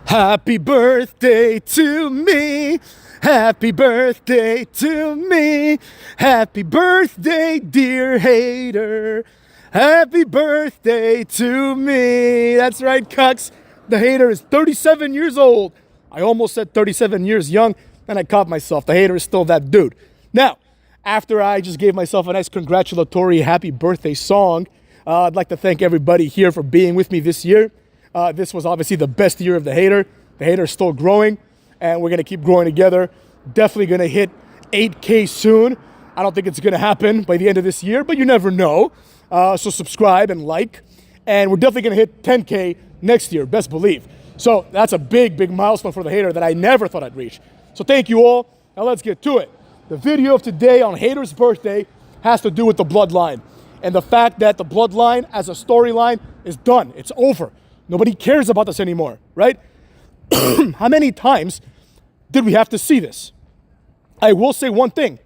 Happy birthday to me. Happy birthday to me. Happy birthday, dear hater. Happy birthday to me. That's right, cucks. The hater is 37 years old. I almost said 37 years young, and I caught myself. The hater is still that dude. Now, after I just gave myself a nice congratulatory happy birthday song, I'd like to thank everybody here for being with me this year. This was obviously the best year of the hater. The hater is still growing, and we're going to keep growing together. Definitely going to hit 8K soon. I don't think it's going to happen by the end of this year, but you never know. So subscribe and like. And we're definitely going to hit 10K next year, best believe. So that's a big, big milestone for the hater that I never thought I'd reach. So thank you all. Now let's get to it. The video of today on Hater's birthday has to do with the Bloodline. And the fact that the Bloodline as a storyline is done. It's over. Nobody cares about this anymore, right? How many times did we have to see this? I will say one thing,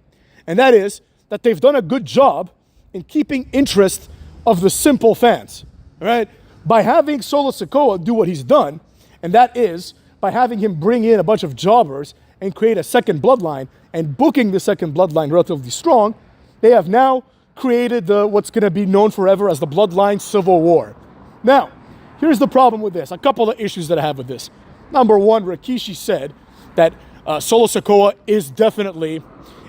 and that is that they've done a good job in keeping interest of the simple fans, right? By having Solo Sikoa do what he's done, and that is by having him bring in a bunch of jobbers and create a second Bloodline and booking the second Bloodline relatively strong, they have now created what's going to be known forever as the Bloodline Civil War. Now, here's the problem with this. A couple of issues that I have with this. Number one, Rikishi said that Solo Sikoa is definitely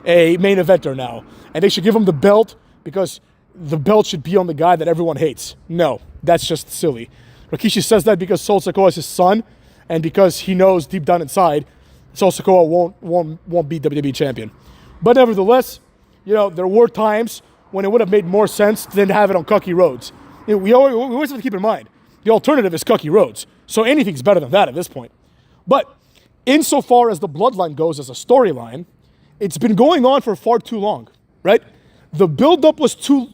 a main eventer now. And they should give him the belt because the belt should be on the guy that everyone hates. No, that's just silly. Rikishi says that because Solo Sikoa is his son and because he knows deep down inside Solo Sikoa won't be WWE champion. But nevertheless, you know, there were times when it would have made more sense than to have it on Cody Rhodes. You know, we always have to keep in mind, the alternative is Cody Rhodes. So anything's better than that at this point. But insofar as the Bloodline goes as a storyline, it's been going on for far too long, right? The build-up was too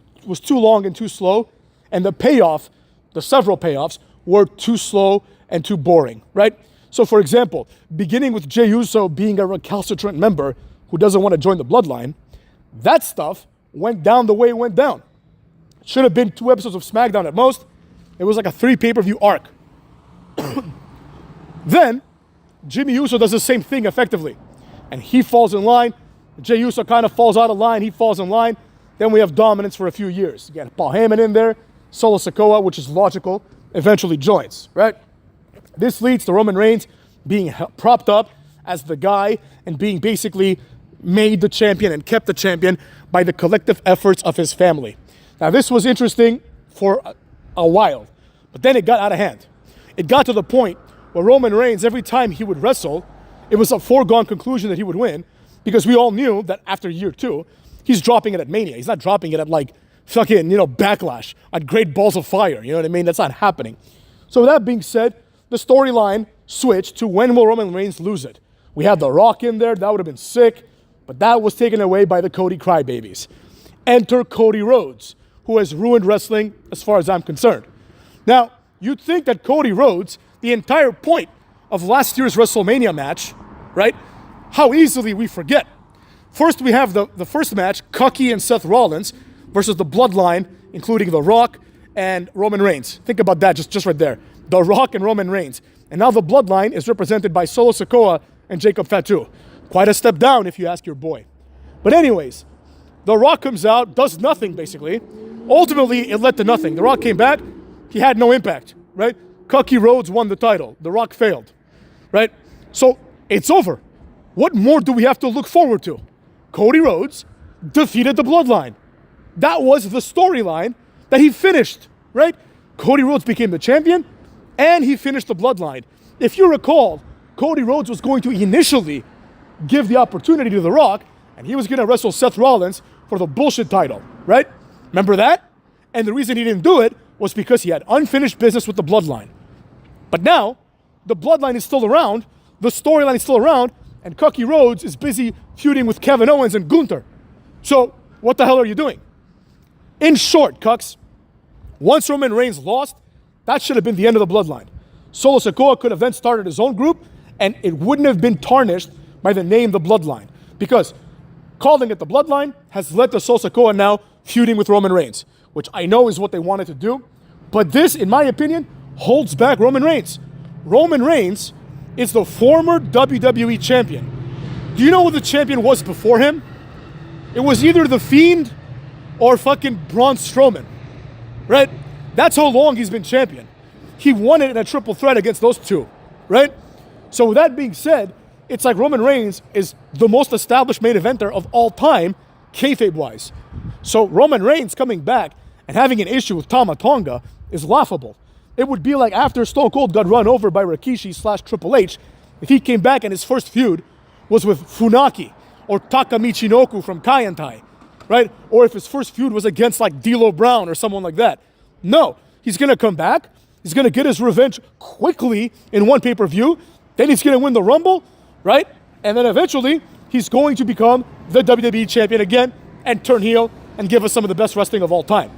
long and too slow, and the payoff, the several payoffs, were too slow and too boring, right? So for example, beginning with Jey Uso being a recalcitrant member who doesn't want to join the Bloodline, that stuff went down the way it went down. Should have been 2 episodes of SmackDown at most. It was like a 3 pay-per-view arc. Then, Jimmy Uso does the same thing effectively. And he falls in line. Jey Uso kind of falls out of line. He falls in line. Then we have dominance for a few years. You got Paul Heyman in there. Solo Sikoa, which is logical, eventually joins, right? This leads to Roman Reigns being propped up as the guy and being basically made the champion and kept the champion by the collective efforts of his family. Now, this was interesting for a while, but then it got out of hand. It got to the point where Roman Reigns, every time he would wrestle, it was a foregone conclusion that he would win because we all knew that after year 2, he's dropping it at Mania. He's not dropping it at like fucking, Backlash, at Great Balls of Fire. You know what I mean? That's not happening. So with that being said, the storyline switched to when will Roman Reigns lose it? We had The Rock in there. That would have been sick, but that was taken away by the Cody crybabies. Enter Cody Rhodes, who has ruined wrestling as far as I'm concerned. Now, you'd think that Cody Rhodes, the entire point of last year's WrestleMania match, right? How easily we forget. First, we have the first match, Cody and Seth Rollins versus the Bloodline, including The Rock and Roman Reigns. Think about that just right there. The Rock and Roman Reigns. And now the Bloodline is represented by Solo Sikoa and Jacob Fatu. Quite a step down if you ask your boy. But anyways, The Rock comes out, does nothing basically. Ultimately, it led to nothing. The Rock came back, he had no impact, right? Cody Rhodes won the title. The Rock failed, right? So it's over. What more do we have to look forward to? Cody Rhodes defeated the Bloodline. That was the storyline that he finished, right? Cody Rhodes became the champion, and he finished the Bloodline. If you recall, Cody Rhodes was going to initially give the opportunity to The Rock, and he was going to wrestle Seth Rollins for the bullshit title, right? Remember that? And the reason he didn't do it was because he had unfinished business with the Bloodline. But now, the Bloodline is still around, the storyline is still around, and Cody Rhodes is busy feuding with Kevin Owens and Gunther. So, what the hell are you doing? In short, cucks, once Roman Reigns lost, that should have been the end of the Bloodline. Solo Sikoa could have then started his own group, and it wouldn't have been tarnished by the name The Bloodline. Because calling it The Bloodline has led to Solo Sikoa now feuding with Roman Reigns, which I know is what they wanted to do. But this, in my opinion, holds back Roman Reigns. Roman Reigns is the former WWE champion. Do you know who the champion was before him? It was either The Fiend or fucking Braun Strowman, right? That's how long he's been champion. He won it in a triple threat against those two, right? So with that being said, it's like Roman Reigns is the most established main eventer of all time, kayfabe-wise. So Roman Reigns coming back and having an issue with Tama Tonga is laughable. It would be like after Stone Cold got run over by Rikishi / Triple H, if he came back and his first feud was with Funaki or Taka Michinoku from Kaientai, right? Or if his first feud was against like D'Lo Brown or someone like that. No, he's going to come back. He's going to get his revenge quickly in one pay-per-view. Then he's going to win the Rumble, right? And then eventually he's going to become the WWE champion again and turn heel and give us some of the best wrestling of all time.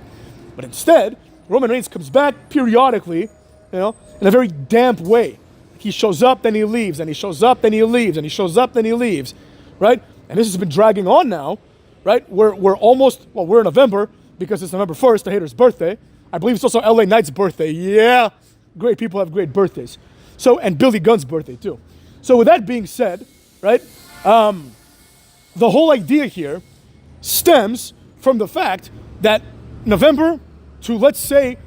But instead, Roman Reigns comes back periodically, in a very damp way. He shows up, then he leaves, and he shows up, then he leaves, and he shows up, then he leaves, right? And this has been dragging on now, right? We're in November because it's November 1st, the hater's birthday. I believe it's also LA Knight's birthday. Yeah, great people have great birthdays. So, and Billy Gunn's birthday too. So with that being said, right, the whole idea here stems from the fact that November to, let's say,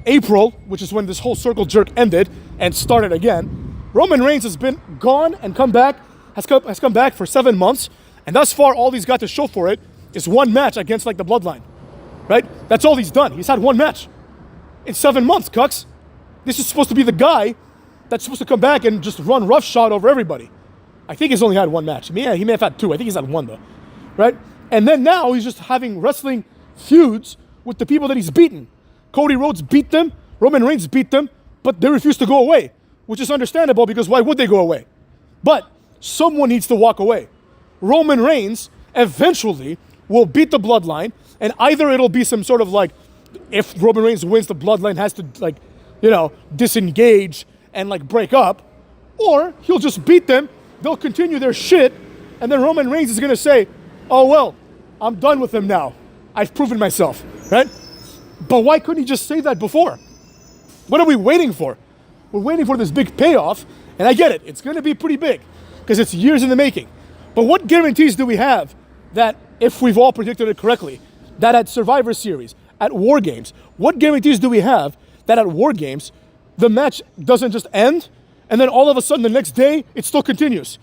April, which is when this whole circle jerk ended and started again, Roman Reigns has been gone and has come back for 7 months, and thus far all he's got to show for it is one match against like the Bloodline, right? That's all he's done. He's had one match in 7 months, cucks. This is supposed to be the guy that's supposed to come back and just run roughshod over everybody. I think he's only had one match. Yeah, he may have had two. I think he's had one though, right? And then now he's just having wrestling feuds with the people that he's beaten. Cody Rhodes beat them, Roman Reigns beat them, but they refuse to go away, which is understandable because why would they go away? But someone needs to walk away. Roman Reigns eventually will beat the Bloodline, and either it'll be some sort of like, if Roman Reigns wins, the Bloodline has to like, disengage and like break up, or he'll just beat them, they'll continue their shit, and then Roman Reigns is gonna say, oh well, I'm done with him now. I've proven myself, right? But why couldn't he just say that before? What are we waiting for? We're waiting for this big payoff, and I get it, it's gonna be pretty big, because it's years in the making. But what guarantees do we have that, if we've all predicted it correctly, that at Survivor Series, at War Games, what guarantees do we have that at War Games, the match doesn't just end, and then all of a sudden the next day, it still continues,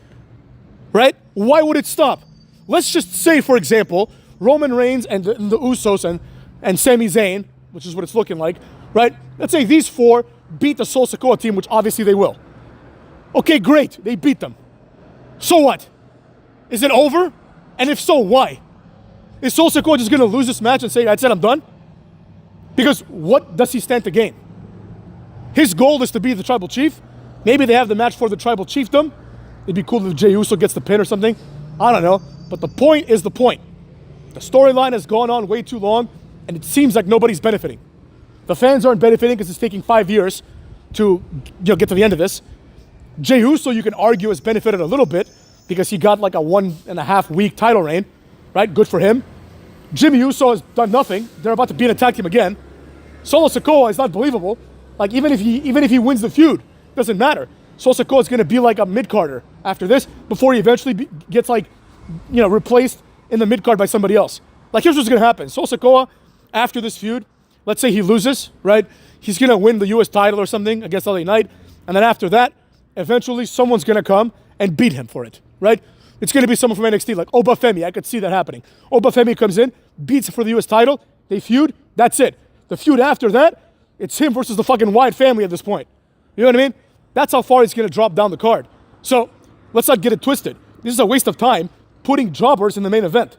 right? Why would it stop? Let's just say, for example, Roman Reigns and the Usos and Sami Zayn, which is what it's looking like, right? Let's say these four beat the Sol Sikoa team, which obviously they will. Okay, great, they beat them. So what? Is it over? And if so, why? Is Sol Sikoa just gonna lose this match and say, that's it, I'm done? Because what does he stand to gain? His goal is to be the tribal chief. Maybe they have the match for the tribal chiefdom. It'd be cool if Jey Uso gets the pin or something. I don't know. But the point is the point. The storyline has gone on way too long, and it seems like nobody's benefiting. The fans aren't benefiting because it's taking 5 years to get to the end of this. Jey Uso, you can argue, has benefited a little bit because he got like a 1.5 week title reign, right? Good for him. Jimmy Uso has done nothing. They're about to be in a tag team again. Solo Sikoa is not believable. Like even if he wins the feud, doesn't matter. Solo Sikoa is going to be like a mid-carder after this before he eventually gets like, replaced in the mid-card by somebody else. Like here's what's going to happen. Solo Sikoa, after this feud, let's say he loses, right? He's going to win the US title or something against LA Knight. And then after that, eventually someone's going to come and beat him for it, right? It's going to be someone from NXT, like Oba Femi. I could see that happening. Oba Femi comes in, beats for the US title, they feud, that's it. The feud after that, it's him versus the fucking Wyatt family at this point. You know what I mean? That's how far he's going to drop down the card. So let's not get it twisted. This is a waste of time putting jobbers in the main event.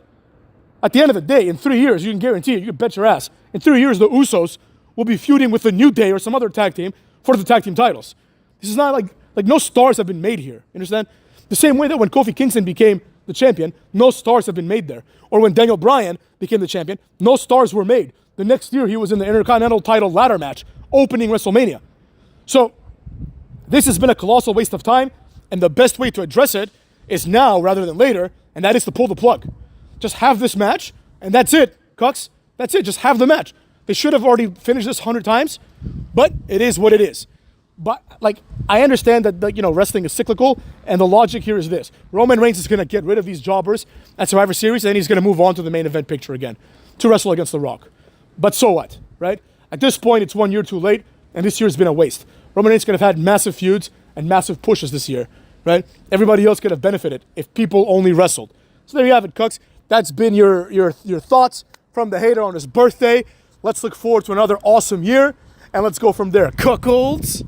At the end of the day, in 3 years, you can guarantee it, you can bet your ass, in 3 years, the Usos will be feuding with the New Day or some other tag team for the tag team titles. This is not like no stars have been made here. You understand? The same way that when Kofi Kingston became the champion, no stars have been made there. Or when Daniel Bryan became the champion, no stars were made. The next year, he was in the Intercontinental title ladder match, opening WrestleMania. So this has been a colossal waste of time, and the best way to address it is now rather than later, and that is to pull the plug. Just have this match, and that's it, cucks. That's it, just have the match. They should have already finished this 100 times, but it is what it is. But like, I understand that wrestling is cyclical, and the logic here is this: Roman Reigns is going to get rid of these jobbers at Survivor Series, and then he's going to move on to the main event picture again to wrestle against The Rock. But so what, right? At this point, it's 1 year too late, and this year's been a waste. Roman Reigns could have had massive feuds and massive pushes this year, right? Everybody else could have benefited if people only wrestled. So there you have it, Cooks. That's been your thoughts from the hater on his birthday. Let's look forward to another awesome year, and let's go from there. Cuckolds.